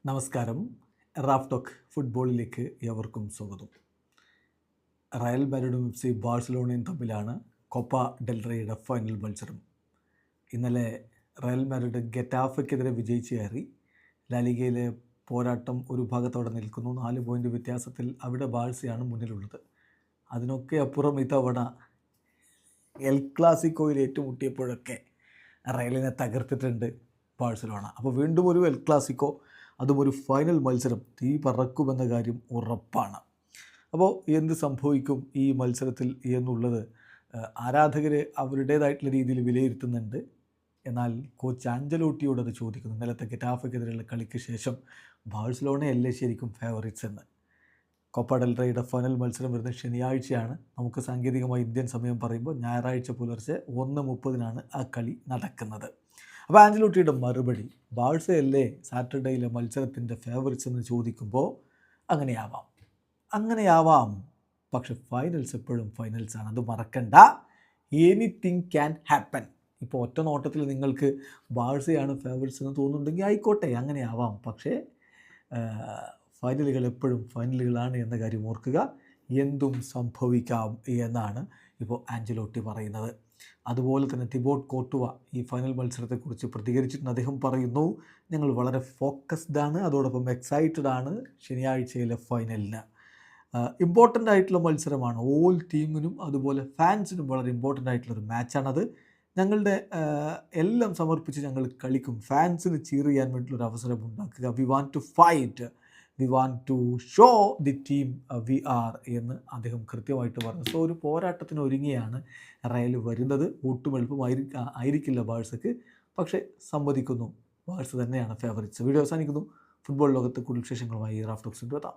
നമസ്കാരം. Raf talk ഫുട്ബോളിലേക്ക് ഏവർക്കും സ്വാഗതം. റയൽ മാഡ്രിഡും FC ബാഴ്സലോണയും തമ്മിലാണ് കോപ്പ ഡെൽ റേയുടെ ഫൈനൽ മത്സരം. ഇന്നലെ റയൽ മാഡ്രിഡ് ഗെറ്റാഫയ്ക്കെതിരെ വിജയിച്ച് കയറി. ലാലിഗയിലെ പോരാട്ടം ഒരു ഭാഗത്തോടെ നിൽക്കുന്നു. 4 പോയിൻ്റ് വ്യത്യാസത്തിൽ അവിടെ ബാഴ്സയാണ് മുന്നിലുള്ളത്. അതിനൊക്കെ അപ്പുറം ഇത്തവണ എൽ ക്ലാസിക്കോയിൽ ഏറ്റുമുട്ടിയപ്പോഴൊക്കെ റയലിനെ തകർത്തിട്ടുണ്ട് ബാഴ്സലോണ. അപ്പോൾ വീണ്ടും ഒരു എൽ ക്ലാസിക്കോ, അതും ഒരു ഫൈനൽ മത്സരം തീ പറക്കുമെന്ന കാര്യം ഉറപ്പാണ്. അപ്പോൾ എന്ത് സംഭവിക്കും ഈ മത്സരത്തിൽ എന്നുള്ളത് ആരാധകർ അവരുടേതായിട്ടുള്ള രീതിയിൽ വിലയിരുത്തുന്നുണ്ട്. എന്നാൽ കോച്ച് ആഞ്ചലോട്ടിയോട് അത് ചോദിക്കുന്നു. ഇന്നലത്തെ ഗെറ്റാഫയ്ക്കെതിരെയുള്ള കളിക്ക് ശേഷം ബാഴ്സലോണയല്ലേ ശരിക്കും ഫേവറിറ്റ്സ് എന്ന്. കോപ്പ ഡെൽ റേയുടെ ഫൈനൽ മത്സരം വരുന്നത് ശനിയാഴ്ചയാണ്. നമുക്ക് സാങ്കേതികമായി ഇന്ത്യൻ സമയം പറയുമ്പോൾ ഞായറാഴ്ച പുലർച്ചെ 1:30 ആ കളി നടക്കുന്നത്. അപ്പോൾ ആഞ്ചലോട്ടിയുടെ മറുപടി, ബാഴ്സയല്ലേ സാറ്റർഡേയിലെ മത്സരത്തിൻ്റെ ഫേവറിറ്റ്സ് എന്ന് ചോദിക്കുമ്പോൾ അങ്ങനെയാവാം, പക്ഷെ ഫൈനൽസ് എപ്പോഴും ഫൈനൽസാണ്, അത് മറക്കണ്ട. Anything can happen. ഇപ്പോൾ ഒറ്റ നോട്ടത്തിൽ നിങ്ങൾക്ക് ബാഴ്സയാണ് ഫേവറിറ്റ്സ് എന്ന് തോന്നുന്നുണ്ടെങ്കിൽ ആയിക്കോട്ടെ, അങ്ങനെയാവാം. പക്ഷേ ഫൈനലുകൾ എപ്പോഴും ഫൈനലുകളാണ് എന്ന കാര്യം ഓർക്കുക. എന്തും സംഭവിക്കാം എന്നാണ് ഇപ്പോൾ ആഞ്ചലോട്ടി പറയുന്നത്. അതുപോലെ തന്നെ തിബോട്ട് കോർട്ടുവ ഈ ഫൈനൽ മത്സരത്തെക്കുറിച്ച് പ്രതികരിച്ചിട്ടുണ്ട്. അദ്ദേഹം പറയുന്നു, ഞങ്ങൾ വളരെ ഫോക്കസ്ഡ് ആണ്, അതോടൊപ്പം എക്സൈറ്റഡ് ആണ് ശനിയാഴ്ചയിലെ ഫൈനലിന്. ഇമ്പോർട്ടൻ്റ് ആയിട്ടുള്ള മത്സരമാണ്. ഓൾ ടീമിനും അതുപോലെ ഫാൻസിനും വളരെ ഇമ്പോർട്ടൻ്റ് ആയിട്ടുള്ളൊരു മാച്ചാണത്. ഞങ്ങളുടെ എല്ലാം സമർപ്പിച്ച് ഞങ്ങൾ കളിക്കും. ഫാൻസിന് ചീർ ചെയ്യാൻ വേണ്ടിയിട്ടുള്ളൊരു അവസരം ഉണ്ടാക്കുക. We want to fight, we want to show the team we are എന്ന് അദ്ദേഹം കൃത്യമായിട്ട് പറഞ്ഞു. സോ ഒരു പോരാട്ടത്തിന് ഒരുങ്ങിയാണ് റയൽ വരുന്നത്. ഒട്ടും എളുപ്പമായിരിക്കില്ല ബാഴ്സക്ക്, പക്ഷേ സമ്മതിക്കുന്നു, ബാഴ്സ തന്നെയാണ് ഫേവറിറ്റ്സ്. വീഡിയോ അവസാനിക്കുന്നു. ഫുട്ബോൾ ലോകത്ത് കൂടുതൽ വിശേഷങ്ങളുമായി റാഫ് ടോക്സിൻ്റെ എത്താം.